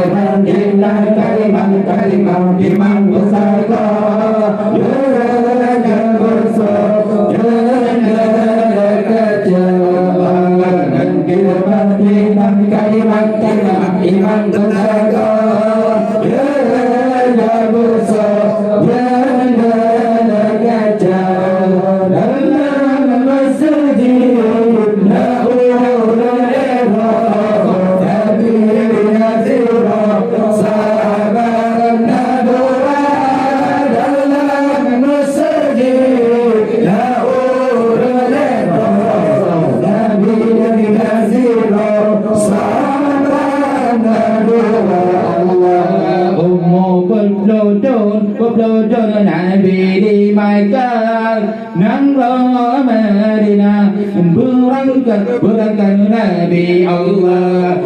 Madinah kalimah iman pusaka Jaga bersama Jaga kejalanan Di Madinah kalimah iman pusaka Jaga bersama Jaga kejalanan Dalam masjid Nabi di Makkah nang Madinah berangkat Nabi Allah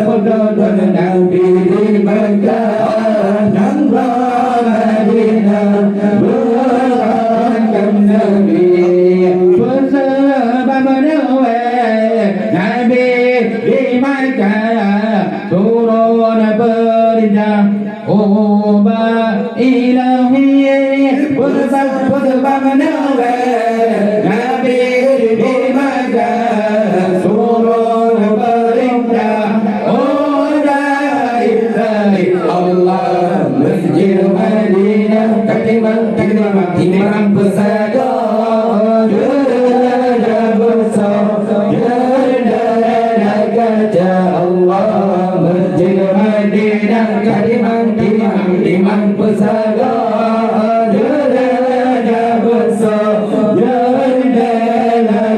berdoa Nabi di Makkah nang Madinah berangkat Nabi bersama Nabi di Makkah turun perintah ilahi bersama Nabi di Makkah turun perintah ilahi Allah masjid Madinah kalimah iman pusaka Jaga bersama Jaga kejalanan Allah masjid Madinah kalimah iman pusaka Jaga bersama Jaga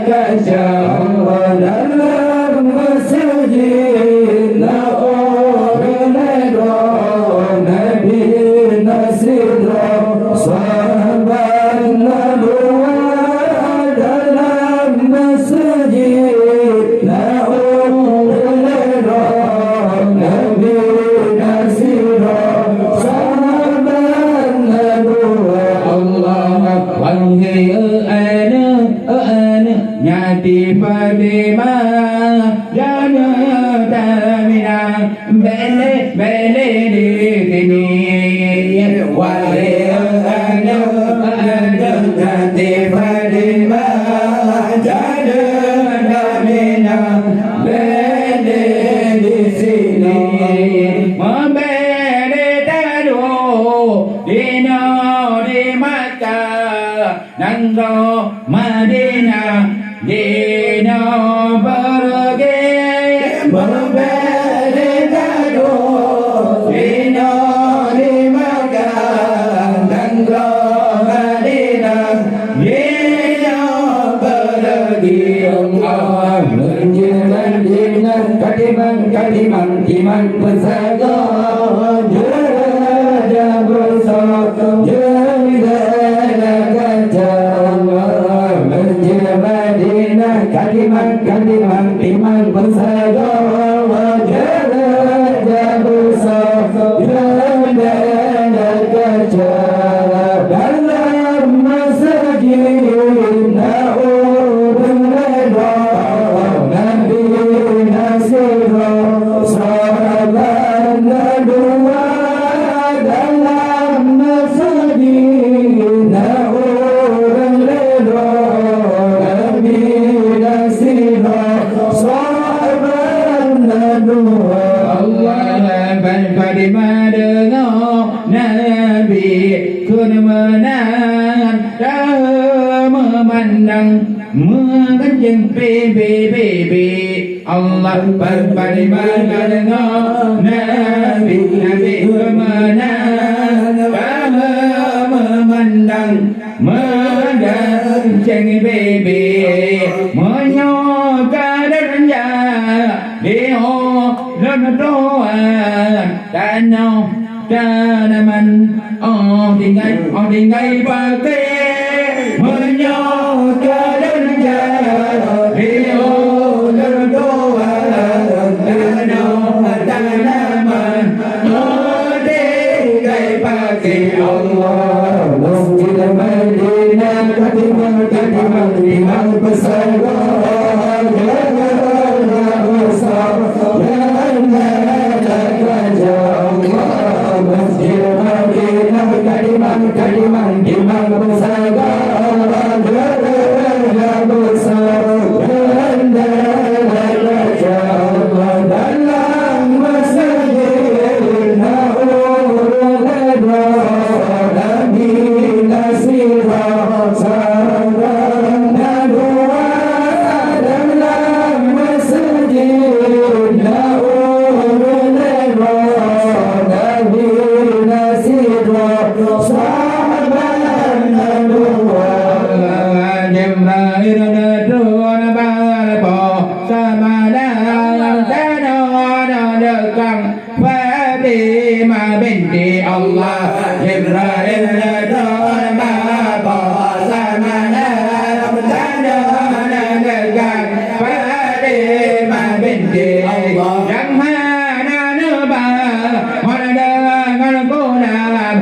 kejalanan dalam masjid Nabi Nasir sahabat Nabuwah dalam masjid Nabi Nasir sahabat Nabuwah Allah wahai ana nyati Fatimah jana tamina bele di sini wahai ana nyati Fatimah jana tamina bele di sini membele tadu dino di Makkah nang Madinah dino pergi membele tadu dino di Makkah nang Madinah dino pergi Allah masjid Madinah kalimah iman pusaka Jaga bersama Jaga kejalanan masjid Madinah kalimah iman pusaka Jaga bersama Jaga kejalanan dalam masjid Nabi Nasir sahabat Nabuwah dalam masjid Nabi Nasir sahabat Nabuwah Allah Fatimah dengar Nabi kun menangan dah memandang mengenjeng bebe Allah Fatimah dengar Nabi kemenangan dah memandang mengenjeng bebe menyoka dan dia dan doa tanah tanaman tinggal pakai menyoka dan dia dan doa tanah tanaman tinggal pakai Allah masjid Madinah kalimah iman pusaka Jaga bersama Allah Jibril ladon bapa samana bertanda negak Fatima binti Allah yang mana neba mana dengan kunam